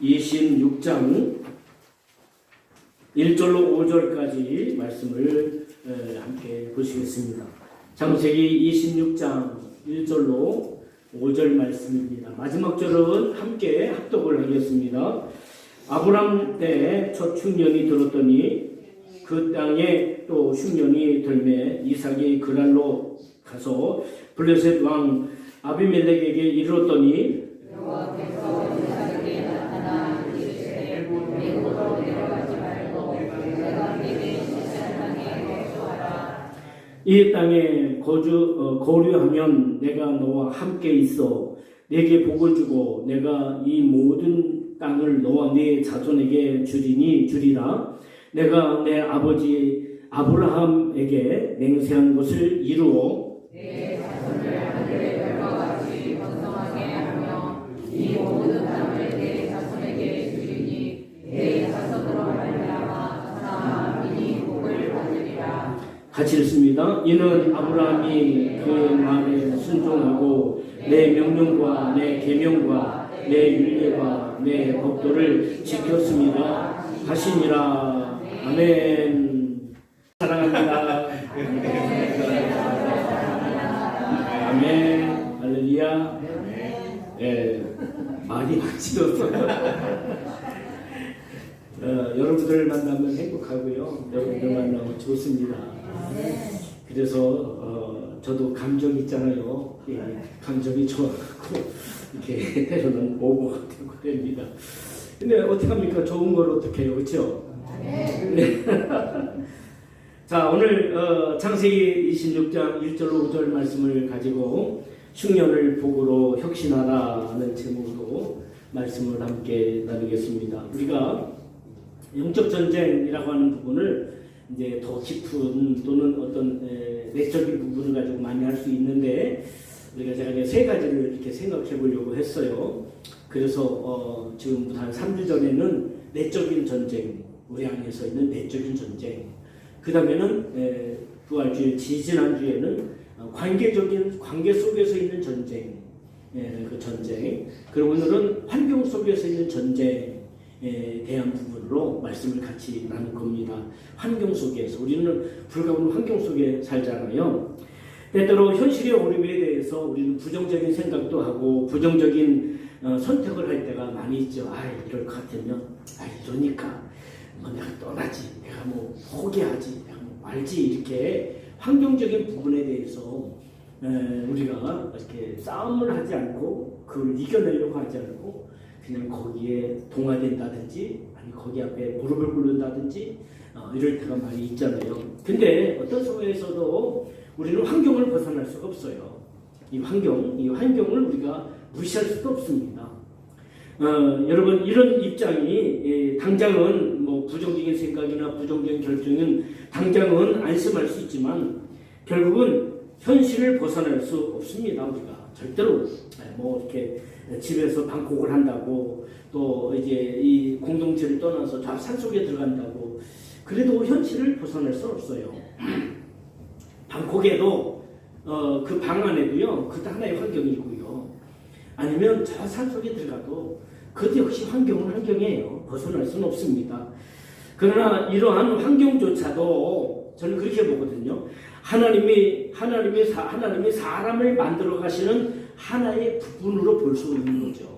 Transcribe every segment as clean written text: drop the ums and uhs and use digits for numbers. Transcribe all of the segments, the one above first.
26장 1절로 5절까지 말씀을 함께 보시겠습니다. 창세기 26장 1절로 5절 말씀입니다. 마지막 절은 함께 합독을 하겠습니다. 아브람 때 첫 흉년이 들었더니 그 땅에 또 흉년이 들매 이삭이 그랄로 가서 블레셋 왕 아비멜렉에게 이르렀더니 이 땅에 거류하면 내가 너와 함께 있어 내게 복을 주고 내가 이 모든 땅을 너와 네 자손에게 주리라. 내가 내 아버지 아브라함에게 맹세한 것을 이루어 내 자손을 하늘의 별과 같이 번성하게 하며 이 모든 땅을 내 자손에게 주리니 내 자손으로 말미암아 사람이 복을 받으리라. 같이 읽습니다. 이는 아브라함이 그 말에 순종하고 내 명령과 내 계명과 내 율례와 내 법도를 지켰습니다 하시니라. 아멘. 사랑합니다. 아멘. 할렐루야. 많이 맞추었어요. 여러분들 만나면 행복하고요. 여러분들 만나면 좋습니다. 그래서 저도 감정 있잖아요. 감정이 좋아갖고 이렇게 때로는 오버가 되고 됩니다. 근데 어떻게 합니까? 좋은 걸 어떻게 해요? 그렇죠? 네. 자, 오늘 창세기 26장 1절로 5절 말씀을 가지고 흉년을 복으로 혁신하라는 제목으로 말씀을 함께 나누겠습니다. 우리가 영적 전쟁이라고 하는 부분을 이제 더 깊은 또는 어떤 내적인 부분을 가지고 많이 할 수 있는데 제가 이제 세 가지를 이렇게 생각해 보려고 했어요. 그래서 지금 한 3주 전에는 내적인 전쟁, 우리 안에서 있는 내적인 전쟁. 그 다음에는 부활주일 지지난주에는 관계 속에서 있는 전쟁, 그 전쟁. 그리고 오늘은 환경 속에서 있는 전쟁에 대한 부분으로 말씀을 같이 나눌 겁니다. 환경 속에서 우리는 불가능한 환경 속에 살잖아요. 때때로 현실의 어려움에 대해서 우리는 부정적인 생각도 하고 부정적인 선택을 할 때가 많이 있죠. 이럴 것 같으면 이러니까 내가 떠나지, 내가 포기하지, 내가 말지, 이렇게 환경적인 부분에 대해서 우리가 이렇게 싸움을 하지 않고 그걸 이겨내려고 하지 않고 그냥 거기에 동화된다든지 아니 거기 앞에 무릎을 꿇는다든지 이럴 때가 많이 있잖아요. 근데 어떤 상황에서도 우리는 환경을 벗어날 수가 없어요. 이 환경을 우리가 무시할 수도 없습니다. 여러분, 이런 입장이 당장은 부정적인 생각이나 부정적인 결정은 당장은 안심할 수 있지만 결국은 현실을 벗어날 수 없습니다. 우리가 절대로 이렇게 집에서 방콕을 한다고 또 이제 이 공동체를 떠나서 저 산속에 들어간다고 그래도 현실을 벗어날 수 없어요. 방콕에도 그 방 안에도요 그것도 하나의 환경이 있고요. 아니면 저 산속에 들어가도 그것도 역시 환경은 환경이에요. 벗어날 수는 없습니다. 그러나 이러한 환경조차도 저는 그렇게 보거든요. 하나님이 사람을 만들어 가시는 하나의 부분으로 볼 수 있는 거죠.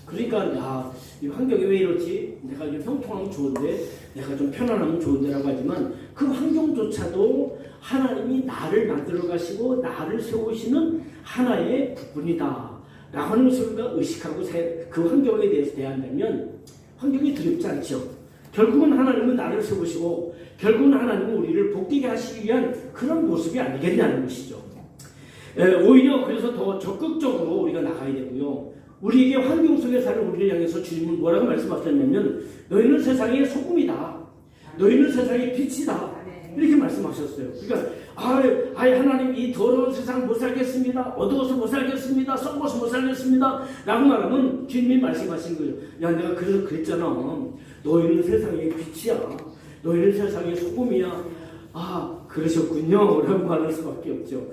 그러니까 이 환경이 왜 이렇지? 내가 좀 형통하면 좋은데, 내가 좀 편안하면 좋은데라고 하지만 그 환경조차도 하나님이 나를 만들어 가시고 나를 세우시는 하나의 부분이다 라고 하는 것을 우리가 의식하고 그 환경에 대해서 대한다면 환경이 두렵지 않죠. 결국은 하나님은 나를 세우시고 결국은 하나님은 우리를 복되게 하시기 위한 그런 모습이 아니겠냐는 것이죠. 오히려 그래서 더 적극적으로 우리가 나가야 되고요. 우리에게 환경 속에 사는 우리를 향해서 주님은 뭐라고 말씀하셨냐면 너희는 세상의 소금이다. 너희는 세상의 빛이다. 이렇게 말씀하셨어요. 그러니까 하나님 이 더러운 세상 못 살겠습니다. 어두워서 못 살겠습니다. 썩어서 못 살겠습니다. 라고 말하면 주님이 말씀하신 거예요. 내가 그래서 그랬잖아. 너희는 세상의 빛이야. 너희는 세상의 소금이야. 그러셨군요. 라고 말할 수밖에 없죠.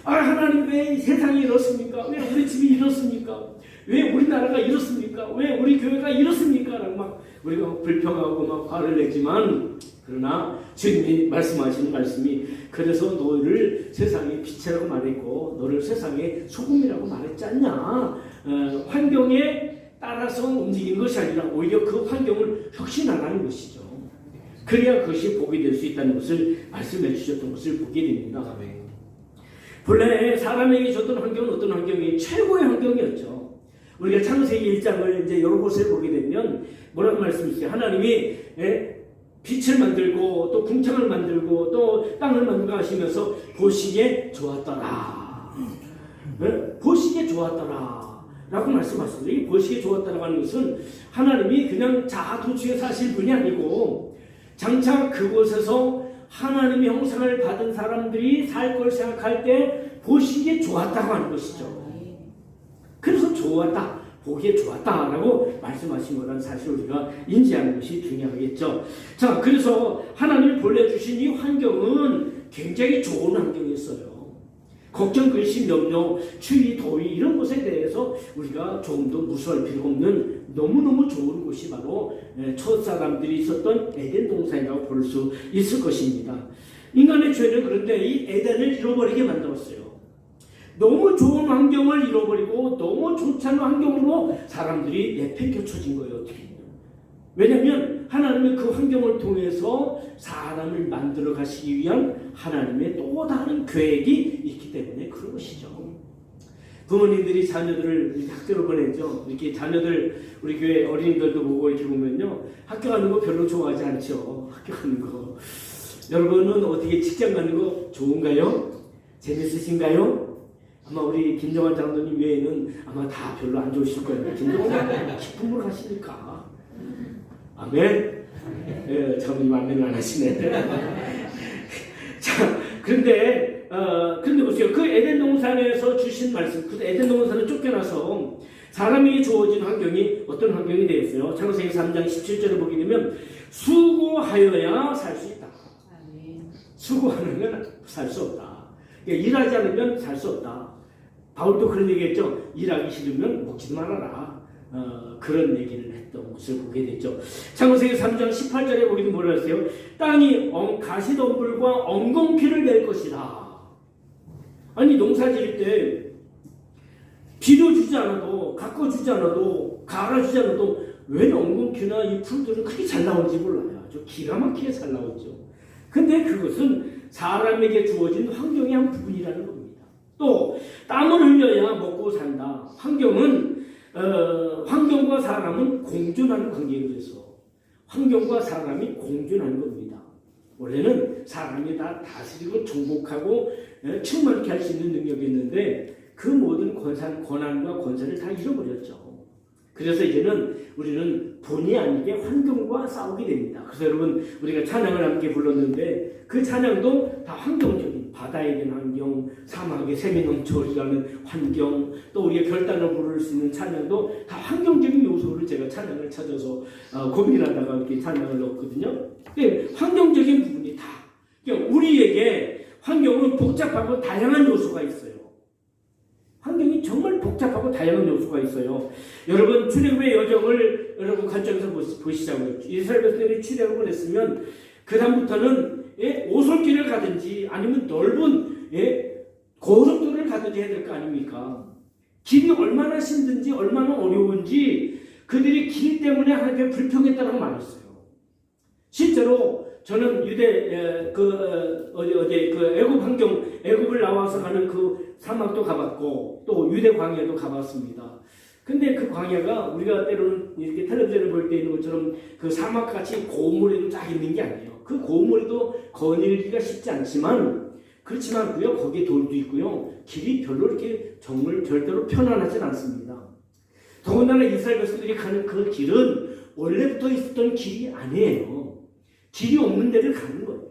하나님 왜 세상이 이렇습니까? 왜 우리 집이 이렇습니까? 왜 우리나라가 이렇습니까? 왜 우리 교회가 이렇습니까? 라고 막 우리가 불평하고 막 화를 내지만, 그러나 주님이 말씀하시는 말씀이, 그래서 너를 세상의 빛이라고 말했고 너를 세상의 소금이라고 말했지 않냐. 환경에 따라서 움직이는 것이 아니라 오히려 그 환경을 혁신하라는 것이죠. 그래야 그것이 복이 될 수 있다는 것을 말씀해 주셨던 것을 보게 됩니다. 본래 사람에게 줬던 환경은 어떤 환경이 최고의 환경이었죠. 우리가 창세기 1장을 이제 여러 곳을 보게 되면 뭐라고 말씀이시죠? 하나님이 빛을 만들고 또 궁창을 만들고 또 땅을 만들고 하시면서 보시기에 좋았더라. 보시기에 좋았더라 라고 말씀하셨어요. 이 보시기에 좋았다라고 하는 것은 하나님이 그냥 자아도취에 사실 분이 아니고 장차 그곳에서 하나님의 형상을 받은 사람들이 살 걸 생각할 때 보시기에 좋았다고 하는 것이죠. 그래서 좋았다, 보기에 좋았다라고 말씀하신 거라는 사실 우리가 인지하는 것이 중요하겠죠. 자, 그래서 하나님이 본래 주신 이 환경은 굉장히 좋은 환경이었어요. 걱정, 근심, 염려, 추위, 더위 이런 것에 대해서 우리가 조금도 무서워할 필요가 없는 너무너무 좋은 곳이 바로 첫사람들이 있었던 에덴 동산이라고 볼 수 있을 것입니다. 인간의 죄는 그런데 이 에덴을 잃어버리게 만들었어요. 너무 좋은 환경을 잃어버리고 너무 좋지 않은 환경으로 사람들이 내팽겨쳐진 거예요. 왜냐하면 하나님의 그 환경을 통해서 사람을 만들어 가시기 위한 하나님의 또 다른 계획이 있기 때문에 그런 것이죠. 부모님들이 자녀들을 학교로 보내죠. 이렇게 자녀들 우리 교회 어린이들도 보고 이렇게 보면요, 학교 가는 거 별로 좋아하지 않죠. 학교 가는 거. 여러분은 어떻게 직장 가는 거 좋은가요? 재밌으신가요? 아마 우리 김정환 장로님 외에는 아마 다 별로 안 좋으실 거예요. 김정환 장로님 기쁨으로 가시니까. 아멘. 예, 장로님 아멘을 안 하시네. 자, 그런데 보세요. 그 에덴 동산에서 주신 말씀, 그 에덴 동산을 쫓겨나서 사람에게 주어진 환경이 어떤 환경이 되었어요? 창세기 3장 17절을 보게 되면 수고하여야 살 수 있다. 수고하면 살 수 없다. 그러니까 일하지 않으면 살 수 없다. 바울도 그런 얘기했죠. 일하기 싫으면 먹지도 말아라. 그런 얘기를 했던 것을 보게 됐죠. 창세기 3장 18절에 보기도 뭐라 했어요? 땅이 가시덤불과 엉겅퀴를 낼 것이다. 아니, 농사 지을 때 비료 주지 않아도, 가꿔주지 않아도, 갈아주지 않아도 왜 엉겅퀴나 이 풀들은 그렇게 잘 나오는지 몰라요. 아주 기가 막히게 잘 나오죠. 근데 그것은 사람에게 주어진 환경의 한 부분이라는 겁니다. 또 땀을 흘려야 먹고 산다. 환경은 환경과 사람은 공존하는 관계에 대해서 환경과 사람이 공존하는 겁니다. 원래는 사람이 다 다스리고 정복하고 충만케 할 수 있는 능력이 있는데 그 모든 권한과 권세를 다 잃어버렸죠. 그래서 이제는 우리는 본의 아니게 환경과 싸우게 됩니다. 그래서 여러분, 우리가 찬양을 함께 불렀는데 그 찬양도 다 환경적인, 바다에 대한 환경, 사막에 샘이 넘쳐오리라는 환경, 또 우리가 결단을 부를 수 있는 찬양도 다 환경적인 요소를 제가 찬양을 찾아서 고민하다가 이렇게 찬양을 넣었거든요. 근데 환경적인 부분이 다, 그러니까 우리에게 환경은 복잡하고 다양한 요소가 있어요. 환경이 정말 복잡하고 다양한 요소가 있어요. 여러분, 출애굽의 여정을 여러분 관점에서 보시자고요. 이스라엘 백성들이 출애굽을 했으면 그 다음부터는 오솔길을 가든지 아니면 넓은 고속도로를 가든지 해야 될 거 아닙니까? 길이 얼마나 힘든지 얼마나 어려운지 그들이 길 때문에 하나님께 불평했다고 말했어요. 실제로 저는 유대 애굽 환경, 애굽을 나와서 가는 그 사막도 가봤고 또 유대 광야도 가봤습니다. 근데 그 광야가 우리가 때로는 이렇게 텔레비전을 볼 때 있는 것처럼 그 사막같이 고무리도 쫙 있는 게 아니에요. 그 고무리도 거닐기가 쉽지 않지만 그렇지만 거기에 돌도 있고요. 길이 별로 이렇게 정말 절대로 편안하진 않습니다. 더군다나 이스라엘 백성들이 가는 그 길은 원래부터 있었던 길이 아니에요. 길이 없는 데를 가는 거예요.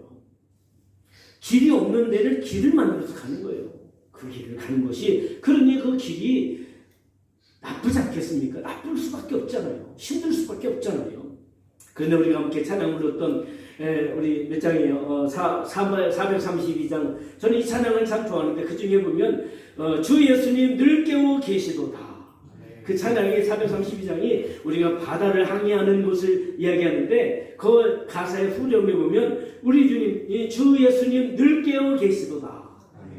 길이 없는 데를 길을 만들어서 가는 거예요. 그 길을 가는 것이, 그러니 그 길이 나쁘지 않겠습니까? 나쁠 수밖에 없잖아요. 힘들 수밖에 없잖아요. 그런데 우리가 함께 찬양을 불렀던 우리 몇 장이에요? 432장. 저는 이 찬양을 참 좋아하는데 그 중에 보면 주 예수님 늘 깨워 계시도다. 그 찬양의 432장이 우리가 바다를 항해하는 것을 이야기하는데 그 가사의 후렴에 보면 우리 주님, 주 예수님 늘 깨어 계시도다.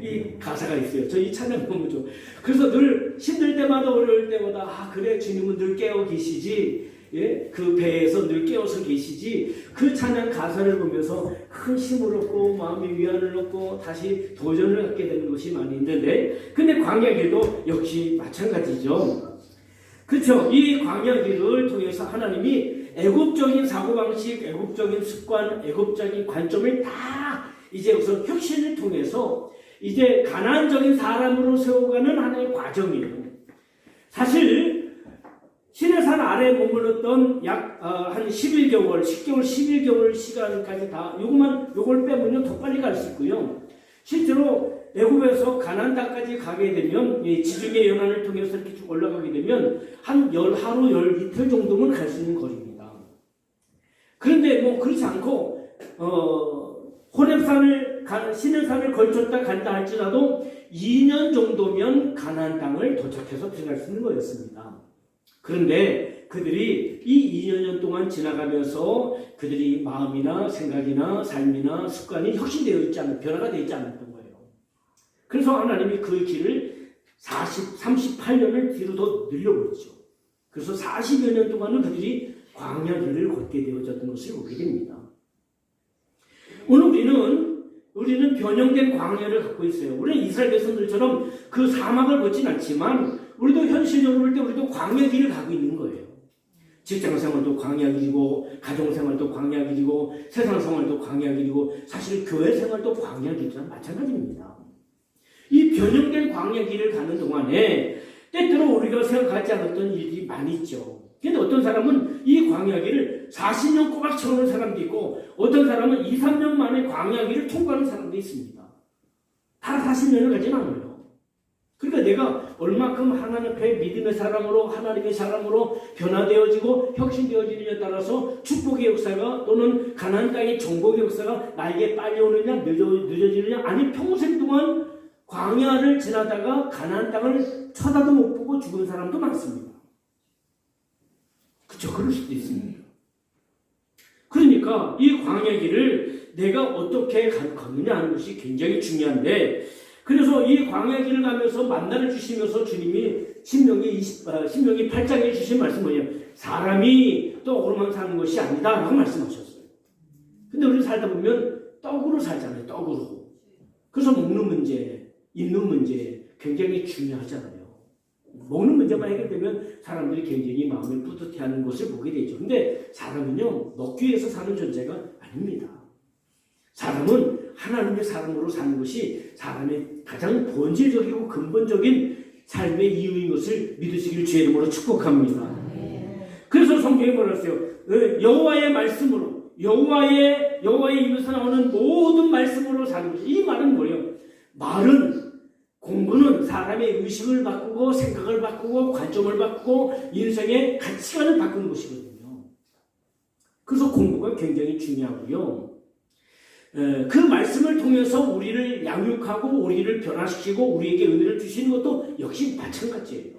이 가사가 있어요. 저 이 찬양 보면 좀. 그래서 늘 힘들 때마다 어려울 때마다 그래 주님은 늘 깨어 계시지. 예? 그 배에서 늘 깨어서 계시지. 그 찬양 가사를 보면서 큰 힘을 얻고 마음의 위안을 얻고 다시 도전을 갖게 되는 것이 많이 있는데 근데 광야길도 역시 마찬가지죠. 그렇죠. 이 광야길을 통해서 하나님이 애국적인 사고방식, 애국적인 습관, 애국적인 관점을 다 이제 우선 혁신을 통해서 이제 가나안적인 사람으로 세워가는 하나의 과정이에요. 사실 시내산 아래에 머물렀던 약 한 10개월 11개월 시간까지 다 요걸 빼면 더 빨리 갈 수 있고요. 실제로 애굽에서 가나안 땅까지 가게 되면 이 지중해 연안을 통해서 이렇게 쭉 올라가게 되면 한 하루 이틀 정도면 갈 수 있는 거리입니다. 그런데 뭐 그렇지 않고 호렙산을 시내산을 걸쳤다 간다 할지라도 2년 정도면 가나안 땅을 도착해서 들어갈 수 있는 거였습니다. 그런데 그들이 이 2년 동안 지나가면서 그들이 마음이나 생각이나 삶이나 습관이 혁신되어 있지 않은 변화가 되어 있지 않았던 거예요. 그래서 하나님이 그 길을 38년을 뒤로 더 늘려버렸죠. 그래서 40여 년 동안은 그들이 광야 길을 걷게 되어졌던 것을 보게 됩니다. 오늘 우리는 변형된 광야를 갖고 있어요. 우리는 이스라엘 백성들처럼 그 사막을 걷진 않지만 우리도 현실적으로 볼 때 우리도 광야 길을 가고 있는 거예요. 직장생활도 광야 길이고 가정생활도 광야 길이고 세상생활도 광야 길이고 사실 교회생활도 광야 길이랑 마찬가지입니다. 이 변형된 광야 길을 가는 동안에 때때로 우리가 생각하지 않았던 일이 많이 있죠. 근데 어떤 사람은 이 광야길을 40년 꼬박 채우는 사람도 있고 어떤 사람은 2, 3년 만에 광야길을 통과하는 사람도 있습니다. 다 40년을 가진 않아요. 그러니까 내가 얼마큼 하나님 앞에 믿음의 사람으로 하나님의 사람으로 변화되어지고 혁신되어지느냐에 따라서 축복의 역사가 또는 가나안 땅의 정복의 역사가 나에게 빨리 오느냐 늦어지느냐 아니 평생 동안 광야를 지나다가 가나안 땅을 쳐다도 못 보고 죽은 사람도 많습니다. 그렇죠. 그럴 수도 있습니다. 그러니까 이 광야길을 내가 어떻게 걷느냐 하는 것이 굉장히 중요한데 그래서 이 광야길을 가면서 만나를 주시면서 주님이 신명기 8장에 주신 말씀 뭐냐면 사람이 떡으로만 사는 것이 아니다 라고 말씀하셨어요. 근데 우리 살다 보면 떡으로 살잖아요. 떡으로. 그래서 먹는 문제, 입는 문제 굉장히 중요하잖아요. 먹는 문제만 해결되면 사람들이 굉장히 마음을 뿌듯해하는 것을 보게 되죠. 근데 사람은요 먹기 위해서 사는 존재가 아닙니다. 사람은 하나님의 사람으로 사는 것이 사람의 가장 본질적이고 근본적인 삶의 이유인 것을 믿으시길 주의 이름으로 축복합니다. 그래서 성경에 뭐라 했어요? 여호와의 말씀으로 여호와의 입에서 나오는 모든 말씀으로 사는 것이 이 말은 뭐예요? 공부는 사람의 의식을 바꾸고 생각을 바꾸고 관점을 바꾸고 인생의 가치관을 바꾸는 것이거든요. 그래서 공부가 굉장히 중요하고요. 그 말씀을 통해서 우리를 양육하고 우리를 변화시키고 우리에게 은혜를 주시는 것도 역시 마찬가지예요.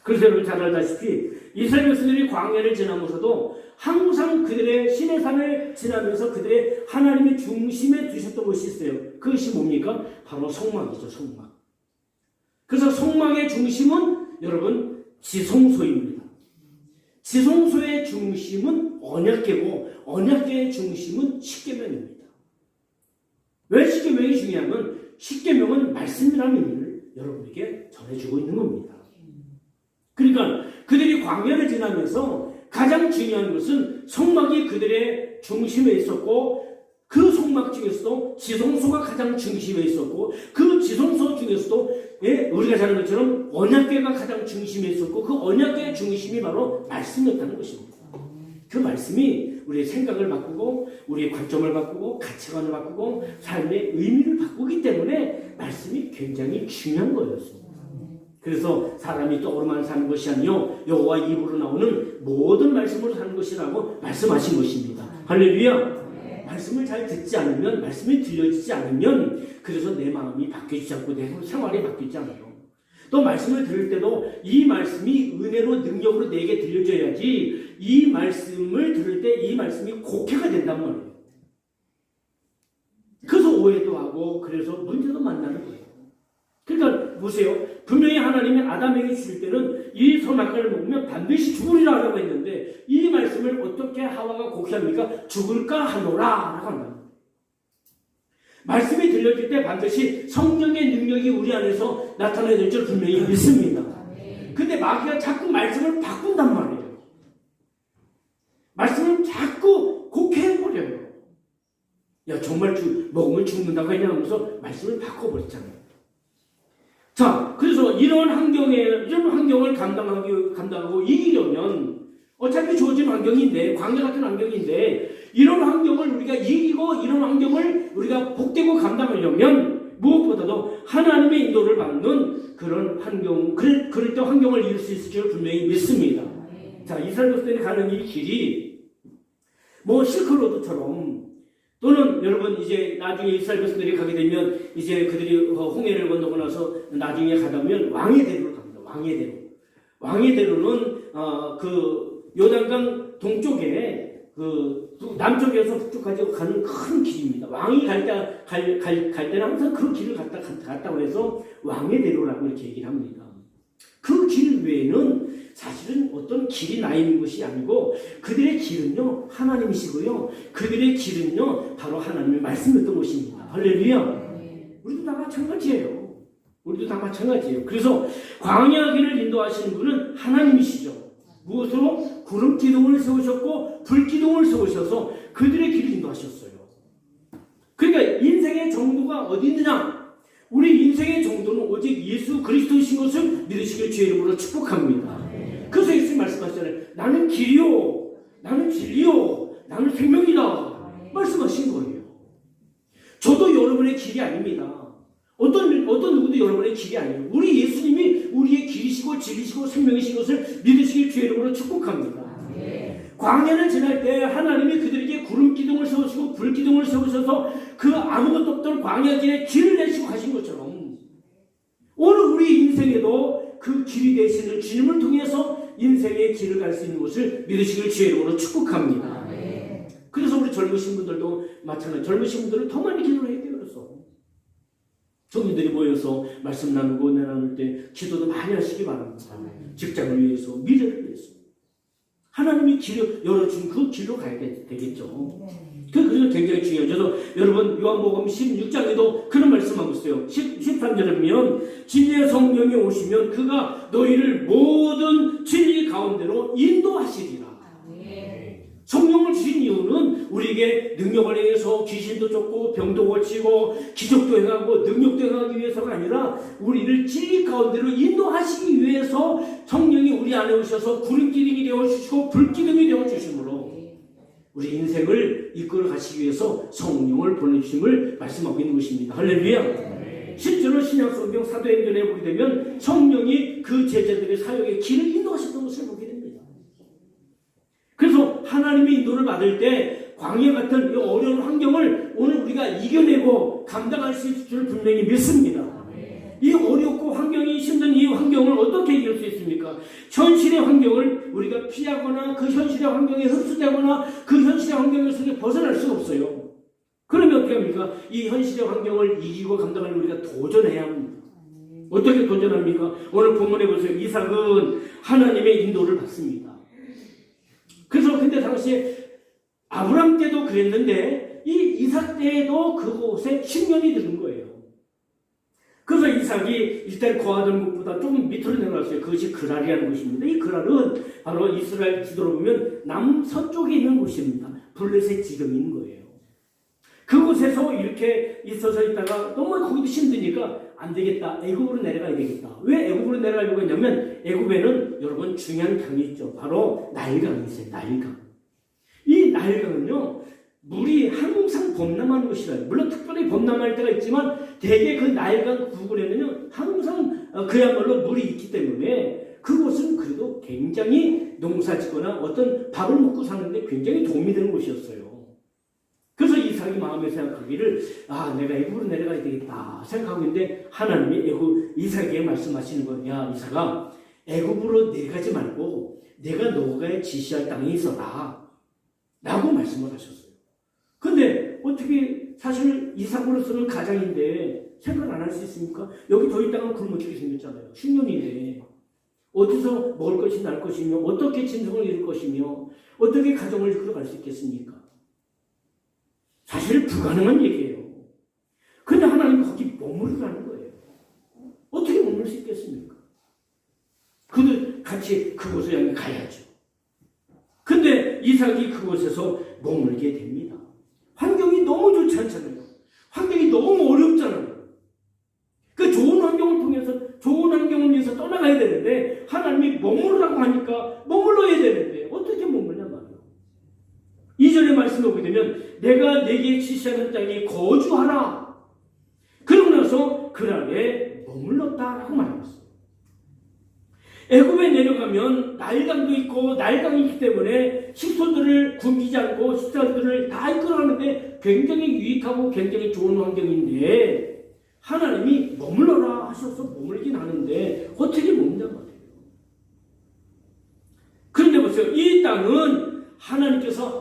그래서 여러분 잘 알다시피 이스라엘 백성들이 광야를 지나면서도 항상 그들의 시내산을 지나면서 그들의 하나님의 중심에 두셨던 것이 있어요. 그것이 뭡니까? 바로 성막이죠. 성막. 그래서 성막의 중심은 여러분 지성소입니다. 지성소의 중심은 언약궤고 언약궤의 중심은 십계명입니다. 왜 십계명이 중요하면 십계명은 말씀이라는 의미를 여러분에게 전해주고 있는 겁니다. 그러니까 그들이 광야를 지나면서 가장 중요한 것은 성막이 그들의 중심에 있었고 그 성막 중에서도 지성소가 가장 중심에 있었고 그 지성소 중에서도 우리가 잘 아는 것처럼 언약궤가 가장 중심에 있었고 그 언약궤의 중심이 바로 말씀이었다는 것입니다. 그 말씀이 우리의 생각을 바꾸고 우리의 관점을 바꾸고 가치관을 바꾸고 삶의 의미를 바꾸기 때문에 말씀이 굉장히 중요한 거였습니다. 그래서 사람이 떡으로만 사는 것이 아니요 여호와 입으로 나오는 모든 말씀으로 사는 것이라고 말씀하신 것입니다. 할렐루야. 말씀을 잘 듣지 않으면 말씀이 들려지지 않으면 그래서 내 마음이 바뀌지 않고 내 생활이 바뀌지 않아요. 또 말씀을 들을 때도 이 말씀이 은혜로 능력으로 내게 들려져야지 이 말씀을 들을 때 이 말씀이 곡해가 된단 말이에요. 그래서 오해도 하고 그래서 문제도 만나는 거예요. 그러니까 보세요. 분명히 하나님이 아담에게 주실 때는 이 선악과를 먹으면 반드시 죽으리라 라고 했는데 이 말씀을 어떻게 하와가 곡해합니까? 죽을까 하노라 라고 한다. 말씀이 들려질 때 반드시 성령의 능력이 우리 안에서 나타나야 될 줄 분명히 믿습니다. 근데 마귀가 자꾸 말씀을 바꾼단 말이에요. 말씀을 자꾸 곡해버려요. 야, 정말 먹으면 죽는다고 했냐 하면서 말씀을 바꿔버렸잖아요. 자, 그래서 이런 환경을 감당하고 이기려면 어차피 주어진 환경인데, 광야 같은 환경인데, 이런 환경을 우리가 이기고, 이런 환경을 우리가 복되고 감당하려면, 무엇보다도 하나님의 인도를 받는 그런 환경, 그럴 때 환경을 이룰 수 있을 줄 분명히 믿습니다. 자, 이스라엘 백성들이 가는 이 길이, 실크로드처럼, 또는 여러분 이제 나중에 이스라엘 백성들이 가게 되면 이제 그들이 홍해를 건너고 나서 나중에 가다 보면 왕의 대로로 갑니다. 왕의 대로는 그 요단강 동쪽에 그 남쪽에서 북쪽까지 가는 큰 길입니다. 왕이 갈 때는 항상 그 길을 갔다고 해서 왕의 대로라고 이렇게 얘기를 합니다. 그 길 외에는 사실은 어떤 길이 나 있는 것이 아니고 그들의 길은요 하나님이시고요 그들의 길은요 바로 하나님의 말씀이었던 것입니다. 할렐루야. 우리도 다 마찬가지예요. 그래서 광야 길을 인도하시는 분은 하나님이시죠. 무엇으로? 구름 기둥을 세우셨고 불 기둥을 세우셔서 그들의 길을 인도하셨어요. 그러니까 인생의 정도가 어디 있느냐? 우리 인생의 정도는 오직 예수 그리스도이신 것을 믿으시길 주의 이름으로 축복합니다. 그래서 예수님 말씀하시잖아요. 나는 길이요, 나는 진리요, 나는 생명이다 말씀하신 거예요. 저도 여러분의 길이 아닙니다. 어떤 누구도 여러분의 길이 아니에요. 우리 예수님이 우리의 길이시고 진리시고 생명이신 것을 믿으시길 주의 이름으로 축복합니다. 광야를 지날 때 하나님이 그들에게 구름 기둥을 세우시고 불 기둥을 세우셔서 그 아무것도 없던 광야길에 길을 내시고 가신 것처럼 오늘 우리 인생에도 그 길이 되시는 주님을 통해서 인생의 길을 갈 수 있는 것을 믿으시길 주의 이름으로 축복합니다. 그래서 우리 젊으신 분들도 마찬가지. 젊으신 분들은 더 많이 기도를 해야 돼요. 그래서 성도들이 모여서 말씀 나누고 은혜 나눌 때 기도도 많이 하시기 바랍니다. 직장을 위해서, 미래를 위해서. 하나님이 길을 열어준 그 길로 가야 되겠죠. 그래서 굉장히 중요하죠. 여러분 요한복음 16장에도 그런 말씀하고 있어요. 13절에 보면 진리의 성령이 오시면 그가 너희를 모든 진리 가운데로 인도하시리라. 성령을 주신 이유는 우리에게 능력을 행해서 귀신도 쫓고 병도 고치고 기적도 행하고 능력도 행하기 위해서가 아니라 우리를 진리 가운데로 인도하시기 위해서 성령이 우리 안에 오셔서 구름기둥이 되어주시고 불기둥이 되어주심으로 우리 인생을 이끌어 가시기 위해서 성령을 보내주심을 말씀하고 있는 것입니다. 할렐루야. 실제로 신약성경 사도행전에 보게 되면 성령이 그 제자들의 사역의 길을 인도하셨던 것을 보게 됩니다. 그래서 하나님의 인도를 받을 때 광야 같은 이 어려운 환경을 오늘 우리가 이겨내고 감당할 수 있을 줄 분명히 믿습니다. 이 어렵고 환경이 힘든 이 환경을 어떻게 이길 수 있습니까? 현실의 환경을 우리가 피하거나 그 현실의 환경에 흡수되거나 그 현실의 환경에서 벗어날 수가 없어요. 그러면 어떻게 합니까? 이 현실의 환경을 이기고 감당하려면 우리가 도전해야 합니다. 어떻게 도전합니까? 오늘 본문에 보세요. 이삭은 하나님의 인도를 받습니다. 그래서 근데 당시에 아브람 때도 그랬는데 이 이삭 때에도 그곳에 10년이 드는 거예요. 그래서 이삭이 일단 거하던 곳보다 조금 밑으로 내려갔어요. 그것이 그랄이라는 곳입니다. 이 그랄은 바로 이스라엘 지도로 보면 남서쪽에 있는 곳입니다. 블레셋 지점이 있는 거예요. 그곳에서 이렇게 있어서 있다가 너무 거기도 힘드니까 안 되겠다. 애굽으로 내려가야 되겠다. 왜 애굽으로 내려가려고 했냐면 애굽에는 여러분 중요한 강이 있죠. 바로 나일강이 있어요. 나일강. 이 나일강은요. 물이 항상 범람하는 곳이라요. 물론 특별히 범람할 때가 있지만 대개 그 나일강 부근에는요. 항상 그야말로 물이 있기 때문에 그곳은 그래도 굉장히 농사 짓거나 어떤 밥을 먹고 사는데 굉장히 도움이 되는 곳이었어요. 그래서 자기 마음에 생각하기를 내가 애굽으로 내려가야 되겠다 생각하고 있는데 하나님이 이삭에게 말씀하시는 거예요. 야 이삭아, 애굽으로 내려가지 말고 내가 너가 지시할 땅에 있어라 라고 말씀을 하셨어요. 근데 어떻게 사실 이삭으로서는 가장인데 생각 안 할 수 있습니까? 여기 저희 땅은 굶어 죽게 생겼잖아요. 10년이네. 어디서 먹을 것이 날 것이며 어떻게 진성을 이룰 것이며 어떻게 가정을 이끌어갈 수 있겠습니까? 사실 불가능한 얘기예요. 근데 하나님 거기 머무르라는 거예요. 어떻게 머물 수 있겠습니까? 그들 같이 그곳을 향해 가야죠. 근데 이삭이 그곳에서 머물게 됩니다. 환경이 너무 좋지 않잖아요. 환경이 너무 어렵잖아요. 그 좋은 환경을 통해서 좋은 환경을 위해서 떠나가야 되는데 하나님이 머무르라고 하니까 머물러야 되는데 어떻게 머물냐 말이에요. 2절의 말씀을 보게 되면 내가 내게 지시하는 땅에 거주하라. 그러고 나서 그날에 머물렀다라고 말했어요. 애굽에 내려가면 날강도 있고 날강이 있기 때문에 식소들을 굶기지 않고 식사들을 다 이끌어가는데 굉장히 유익하고 굉장히 좋은 환경인데 하나님이 머물러라 하셔서 머물긴 하는데 어떻게 머물냔 말이에요. 그런데 보세요. 이 땅은 하나님께서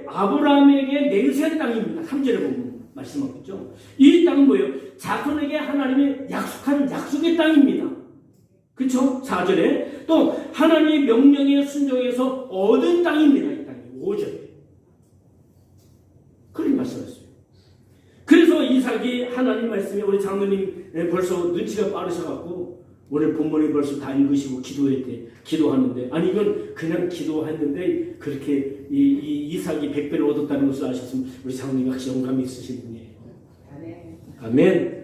아브라함에게 내주신 땅입니다. 3절에 보면 말씀하고 있죠. 이 땅은 뭐예요? 자손에게 하나님이 약속한 약속의 땅입니다. 그렇죠? 4절에 또 하나님의 명령에 순종해서 얻은 땅입니다. 이 땅이 5절에 그렇게 말씀하셨어요. 그래서 이삭이 하나님 말씀에 우리 장로님 벌써 눈치가 빠르셔갖고 오늘 본문에 벌써 다 읽으시고 기도하는데 아니 이건 그냥 기도했는데 그렇게 이삭이 100배를 얻었다는 것을 아셨으면 우리 장로님 역시 영감이 있으신 분이에요. 아멘.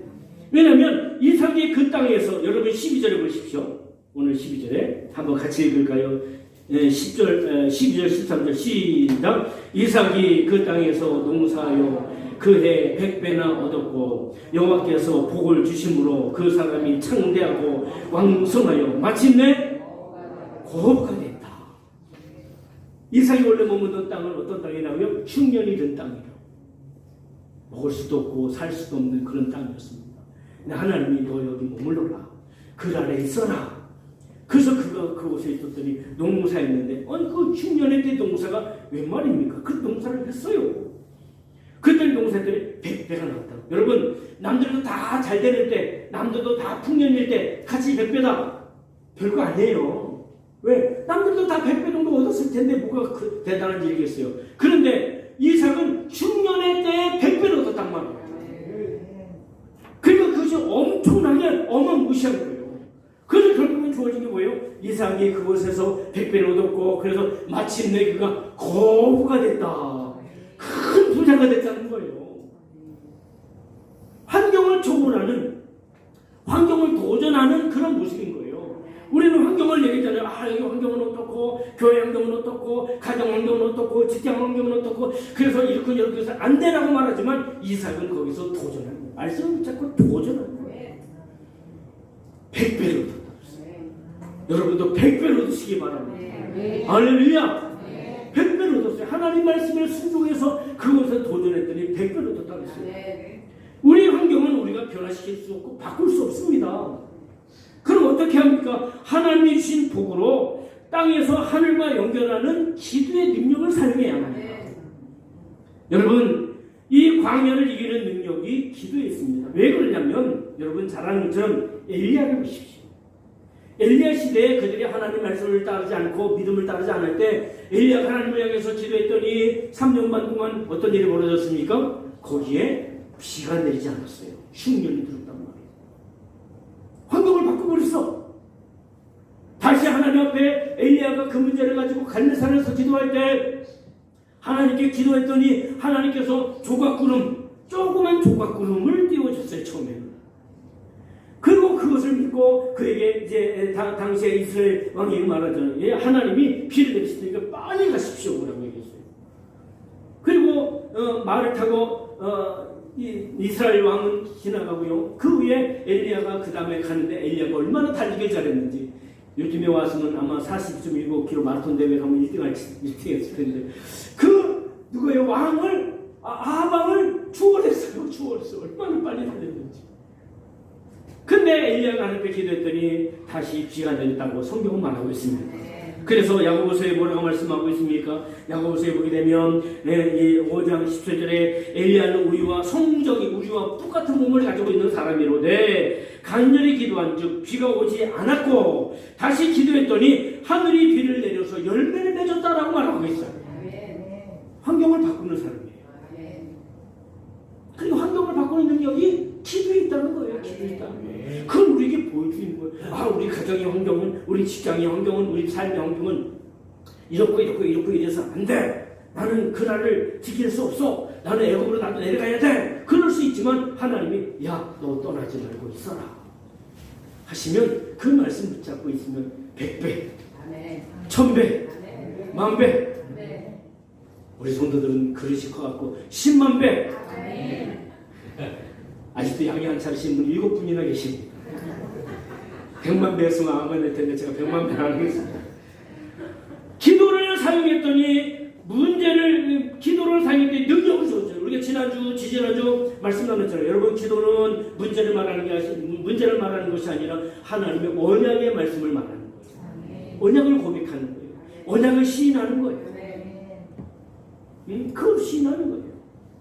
왜냐하면 이삭이 그 땅에서 여러분 12절에 보십시오. 오늘 12절에 한번 같이 읽을까요? 12절 13절 시작. 이삭이 그 땅에서 농사하여 그해 100배나 얻었고 여호와께서 복을 주심으로 그 사람이 창대하고 왕성하여 마침내 고업가 됐다. 이삭이 원래 머무던 땅은 어떤 땅이라고요? 흉년이 든 땅이라고. 먹을 수도 없고 살 수도 없는 그런 땅이었습니다. 근데 하나님이 너 여기 머물러라. 그 아래 있어라. 그래서 그곳에 있었더니 농사했는데 아니 그 흉년의 때 농사가 웬 말입니까? 그 농사를 했어요. 그때 농사들이 100배가 나왔다. 여러분 남들도 다 잘 되는 때 남들도 다 풍년일 때 같이 100배다. 별거 아니에요. 왜? 남들도 다 100배 정도 얻었을 텐데 뭐가 대단한 일이겠어요. 그런데 이삭은 흉년의 때에 100배를 얻었단 말이에요. 그러니까 그것이 엄청나게 어마무시한 거예요. 그래서 결국은 주어진 게 뭐예요? 이삭이 그곳에서 100배를 얻었고 그래서 마침내 그가 거부가 됐다. 큰 부자가 됐다는 거예요. 환경을 초월하는, 환경을 도전하는 그런 모습인 거예요. 우리는 환경을 얘기했잖아요. 여기 환경은 어떻고, 교회 환경은 어떻고, 가정 환경은 어떻고, 직장 환경은 어떻고, 그래서 이렇게 해서 안 되라고 말하지만 이삭은 거기서 도전하는 거예요. 말씀을 자꾸 도전하는 거예요. 100배를 얻었다. 여러분도 100배를 얻으시기 바랍니다. 할렐루야! 100배를 얻었어요. 하나님 말씀에 순종해서 그것을 도전했더니 100배를 얻었다고 했어요. 우리 환경은 우리가 변화시킬 수 없고 바꿀 수 없습니다. 그럼 어떻게 합니까? 하나님이 주신 복으로 땅에서 하늘과 연결하는 기도의 능력을 사용해야 합니다. 여러분 이 광야를 이기는 능력이 기도에 있습니다. 왜 그러냐면 여러분 잘 아는 것처럼 엘리야를 보십시오. 엘리야 시대에 그들이 하나님 말씀을 따르지 않고 믿음을 따르지 않을 때 엘리야가 하나님을 향해서 기도했더니 3년 반 동안 어떤 일이 벌어졌습니까? 거기에 비가 내리지 않았어요. 흉년이 들었단 말이에요. 환경을 바꿔버렸어. 다시 하나님 앞에 엘리야가 그 문제를 가지고 갈매산에서 기도할 때 하나님께 기도했더니 하나님께서 조그만 조각구름을 띄워줬어요. 처음에는. 그리고 그것을 믿고 그에게 이제 당시에 이스라엘 왕이 말하잖아요. 하나님이 비를 내리시니까 빨리 가십시오. 라고 얘기했어요. 그리고 말을 타고 이스라엘 왕은 지나가고요. 그 후에 엘리야가 그 다음에 가는데 엘리야가 얼마나 달리길 잘했는지 요즘에 와서는 아마 40.19km 마라톤 대회 가면 1등 했을 텐데 그 누구예요? 왕을 아방을 추월했어요. 추월했어요. 얼마나 빨리 달렸는지. 근데 엘리야가 하나님께 기도했더니 다시 비가 내렸다고 성경은 말하고 있습니다. 그래서 야고보서에 뭐라고 말씀하고 있습니까? 야고보서에 보게 되면 이 5장 10절에 엘리야는 우리와 우리와 똑같은 몸을 가지고 있는 사람이로되 간절히 기도한 즉 비가 오지 않았고 다시 기도했더니 하늘이 비를 내려서 열매를 맺었다라고 말하고 있어요. 환경을 바꾸는 사람이에요. 그리고 환경을 바꾸는 능력이 기도에 있다는 거예요. 기도에 있다는 거예요. 그걸 우리에게 보여주는 거예요. 우리 가정의 환경은, 우리 직장의 환경은, 우리 삶의 환경은 이렇고 이래서 안 돼. 나는 그 날을 지킬 수 없어. 나는 애굽으로 나도 내려가야 돼. 그럴 수 있지만 하나님이 야, 너 떠나지 말고 있어라 하시면 그 말씀 붙잡고 있으면 100배, 1000배, 10,000배. 우리 성도들은 그릇이 커갖고 10만 배. 아직도 양이 안 차리신 분 7분이나 계십니다. 100만 배 했으면 아멘 할 텐데 제가 100만 배는 안 하겠습니다. 기도를 사용했더니 기도를 사용했더니 능력을 줬어요. 우리가 지지난주 말씀 나눴잖아요. 여러분, 기도는 문제를 말하는 것이 아니라 하나님의 언약의 말씀을 말하는 거예요. 언약을 고백하는 거예요. 언약을 시인하는 거예요. 그걸 시인하는 거예요.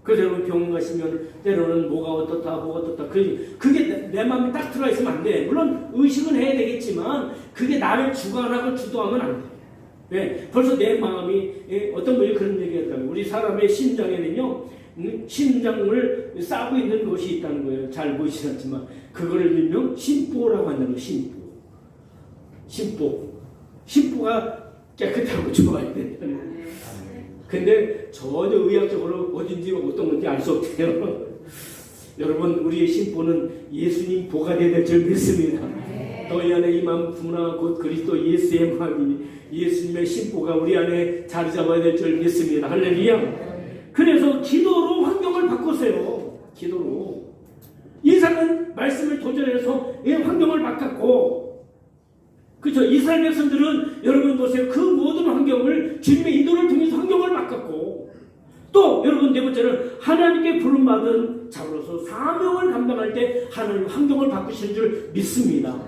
그래서 여러분 병원 가시면 때로는 뭐가 어떻다 그게 내 마음에 딱 들어가 있으면 안 돼. 물론 의식은 해야 되겠지만 그게 나를 주관하고 주도하면 안 돼. 왜? 벌써 내 마음이 어떤 분이 그런 얘기했다면 우리 사람의 심장에는요 심장을 싸고 있는 것이 있다는 거예요. 잘 보이지 않지만 그거를 일명 심보라고 한다는 거예요. 심보가 깨끗하고 좋아야 된다는 거예요. 근데 전혀 의학적으로 어딘지 어떤 건지 알 수 없대요. 여러분, 우리의 심보는 예수님 보가 되어야 될 줄 믿습니다. 너희 안에 임한 분하 곧 그리스도 예수의 마음이니 예수님의 심보가 우리 안에 자리 잡아야 될 줄 믿습니다. 할렐루야. 그래서 기도로 환경을 바꿨어요. 기도로. 이삭은 말씀을 도전해서 환경을 바꿨고, 그렇죠. 이스라엘 백성들은 여러분 보세요. 그 모든 환경을 주님의 인도를 통해서 환경을 바꿨고, 또 여러분 네 번째는 하나님께 부름받은 자로서 사명을 감당할 때 하나님 환경을 바꾸시는 줄 믿습니다.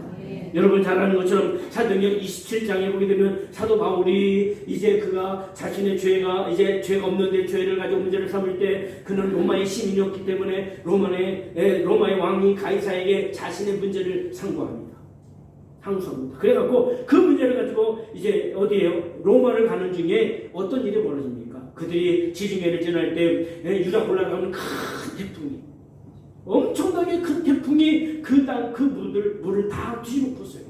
여러분 잘 아는 것처럼 사도행전 27장에 보게 되면 사도 바울이 이제 그가 자신의 죄가 없는데 죄를 가지고 문제를 삼을 때 그는 로마의 시민이었기 때문에 로마의 왕이 가이사에게 자신의 문제를 상고합니다. 항소합니다. 그래갖고 그 문제를 가지고 이제 어디에요? 로마를 가는 중에 어떤 일이 벌어집니까? 그들이 지중해를 지날 때 유다 올라가는 큰 태풍이, 엄청나게 큰 태풍이 그 물을 다 뒤집었어요.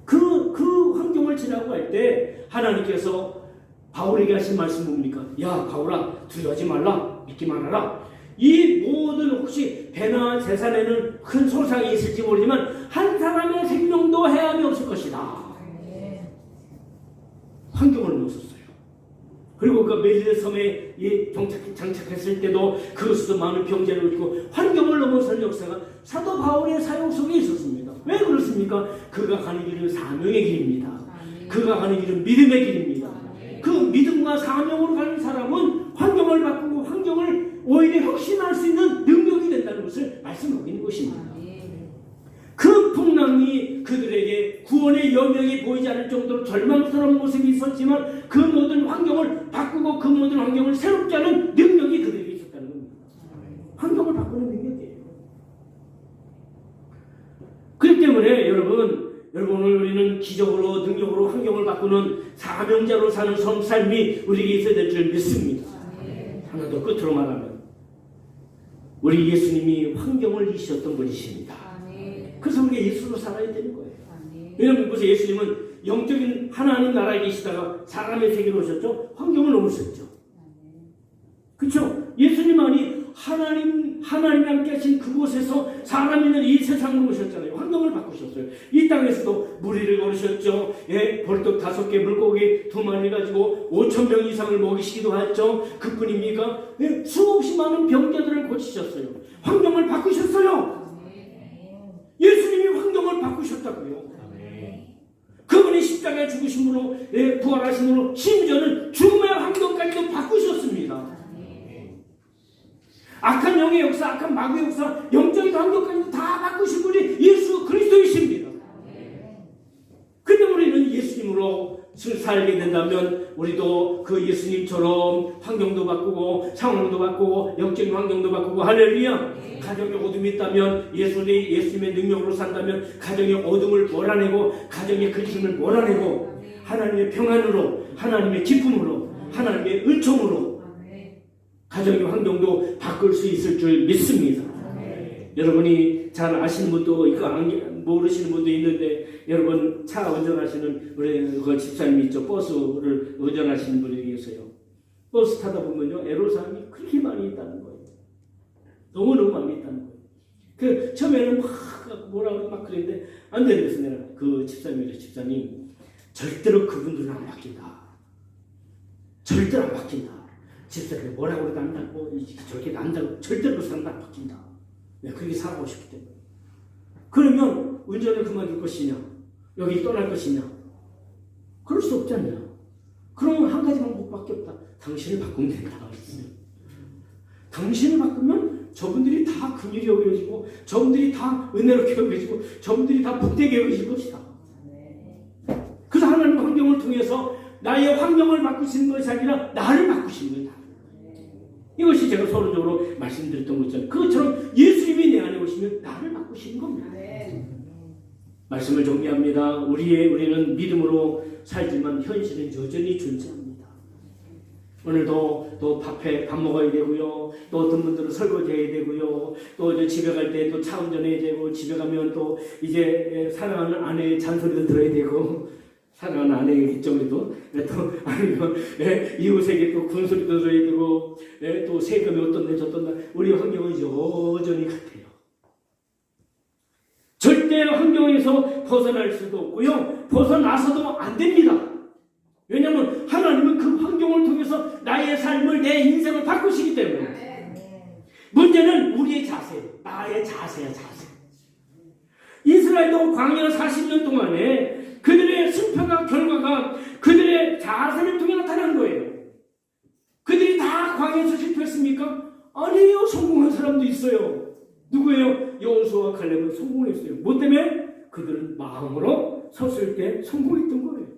그 환경을 지나고 할 때 하나님께서 바울에게 하신 말씀 뭡니까? 야 바울아, 두려워하지 말라, 믿기 말아라. 이 모든 혹시 배나 재산에는 큰 손상이 있을지 모르지만 한 사람의 생명도 해함이 없을 것이다. 환경을 놓았어요. 그리고 그 메리데 섬에 장착했을 때도 그것도 많은 병제를 얻고 환경을 넘어선 역사가 사도 바울의 사역 속에 있었습니다. 왜 그렇습니까? 그가 가는 길은 사명의 길입니다. 그가 가는 길은 믿음의 길입니다. 그 믿음과 사명으로 가는 사람은 환경을 바꾸고 환경을 오히려 혁신할 수 있는 능력이 된다는 것을 말씀하고 있는 것입니다. 그 풍랑이 그들에게 구원의 여명이 보이지 않을 정도로 절망스러운 모습이 있었지만 그 모든 환경을 바꾸고 그 모든 환경을 새롭게 하는 능력이 그들에게 있었다는 겁니다. 환경을 바꾸는 능력이에요. 그렇기 때문에 여러분 오늘 우리는 기적으로 능력으로 환경을 바꾸는 사명자로 사는 삶이 우리에게 있어야 될 줄 믿습니다. 하나 더 끝으로 말하면 우리 예수님이 환경을 이루셨던 분이십니다. 그래서 우리가 예수로 살아야 되는 거예요. 왜냐하면 보세요. 예수님은 영적인 하나님 나라에 계시다가 사람의 세계로 오셨죠. 환경을 넘으셨죠. 그렇죠. 예수님만이 하나님이 함께 하신 그곳에서 사람 있는 이 세상으로 오셨잖아요. 환경을 바꾸셨어요. 이 땅에서도 무리를 걸으셨죠. 벌떡 5개 물고기 2마리 가지고 5,000명 이상을 먹이시기도 했죠. 그뿐입니까? 수없이 많은 병자들을 고치셨어요. 환경을 바꾸셨어요. 예수님이 환경을 바꾸셨다고요. 그분이 십자가에 죽으심으로 부활하심으로 심지어는 죽음의 환경까지도 바꾸셨어요. 악한 영의 역사, 악한 마귀의 역사, 영적인 환경까지 다 바꾸신 분이 예수 그리스도이십니다. 근데 우리는 예수님으로 살게 된다면 우리도 그 예수님처럼 환경도 바꾸고 상황도 바꾸고 영적인 환경도 바꾸고 할렐루야. 가정에 어둠이 있다면 예수님의 능력으로 산다면 가정의 어둠을 몰아내고 가정의 근심을 몰아내고 하나님의 평안으로 하나님의 기쁨으로 하나님의 은총으로 가정의 환경도 바꿀 수 있을 줄 믿습니다. 여러분이 잘 아시는 분도 있고 모르시는 분도 있는데 여러분 차 운전하시는 우리 그 집사님이 있죠. 버스를 운전하시는 분이 계세요. 버스 타다 보면요 애로사항이 그렇게 많이 있다는 거예요. 너무너무 많이 있다는 거예요. 그 처음에는 막 뭐라고 막 그랬는데 안 돼. 그래서 내가 그 집사님 절대로 그분들은 안 바뀐다. 절대로 안 바뀐다. 집사님이 뭐라고 해도 안 바뀌고 저렇게 난다고 절대로 그 사람도 안 바뀐다. 내가 그렇게 살아가고 싶기 때문에. 그러면 운전을 그만둘 것이냐? 여기 떠날 것이냐? 그럴 수 없잖아요. 그러면 한 가지 방법밖에 없다. 당신을 바꾸면 된다. 당신을 바꾸면 저분들이 다 긍휼히 여겨지고 저분들이 다 은혜롭게 여겨지고 저분들이 다 복되게 여겨질 것이다. 그래서 하나님 환경을 통해서 나의 환경을 바꾸시는 것이 아니라 나를 바꾸시는 거다. 이것이 제가 서론적으로 말씀드렸던 것처럼 그것처럼 예수님이 내 안에 오시면 나를 바꾸시는 겁니다. 말씀을 정리합니다. 우리는 믿음으로 살지만 현실은 여전히 존재합니다. 오늘도 또 밥 먹어야 되고요. 또 어떤 분들은 설거지해야 되고요. 또 이제 집에 갈 때 또 차 운전해야 되고 집에 가면 또 이제 사랑하는 아내의 잔소리도 들어야 되고 사랑하는 아내겠죠. 또 아니면 이웃에게 또 군소리도 들어야 되고 또 세금이 어떤데 저떤데 우리 환경은 여전히 같아요. 절대 환경에서 벗어날 수도 없고요. 벗어나서도 안 됩니다. 왜냐하면 하나님은 그 환경을 통해서 나의 삶을 내 인생을 바꾸시기 때문에. 문제는 우리의 자세, 나의 자세야 자세. 이스라엘도 광야 40년 동안에 그들의 승패가 결과가 그들의 자세를 통해 나타난 거예요. 그들이 다 광야에서 실패했습니까? 아니에요. 성공한 사람도 있어요. 누구예요? 여호수아와 갈렙은 성공했어요. 뭐 때문에? 그들은 마음으로 섰을 때 성공했던 거예요.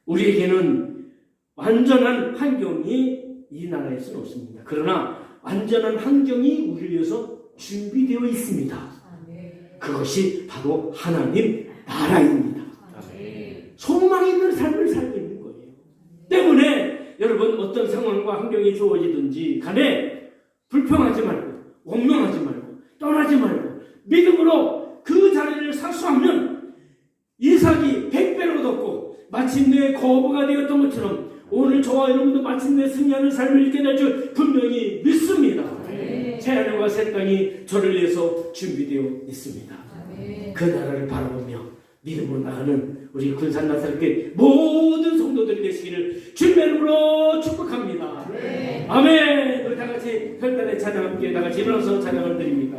우리에게는 완전한 환경이 이 나라에서는 없습니다. 그러나 완전한 환경이 우리를 위해서 준비되어 있습니다. 그것이 바로 하나님 나라입니다. 소망 있는 삶을 살고 있는 거예요. 때문에 여러분 어떤 상황과 환경이 주어지든지 간에 불평하지 말고 원망하지 말고 떠나지 말고 믿음으로 그 자리를 사수하면 이삭이 100배로 얻었고 마침내 거부가 되었던 것처럼 오늘 저와 여러분도 마침내 승리하는 삶을 있게 될 줄 분명히 믿습니다. 새 하늘과 새 땅이 저를 위해서 준비되어 있습니다. 그 나라를 바라보며 믿음으로 나가는 우리 군산 나사렛교회 모든 성도들이 되시기를 주님의 이름으로 축복합니다. 아멘. 우리 다 같이 별단의 찬양 함께 다 같이 일어나서 찬양을 드립니다.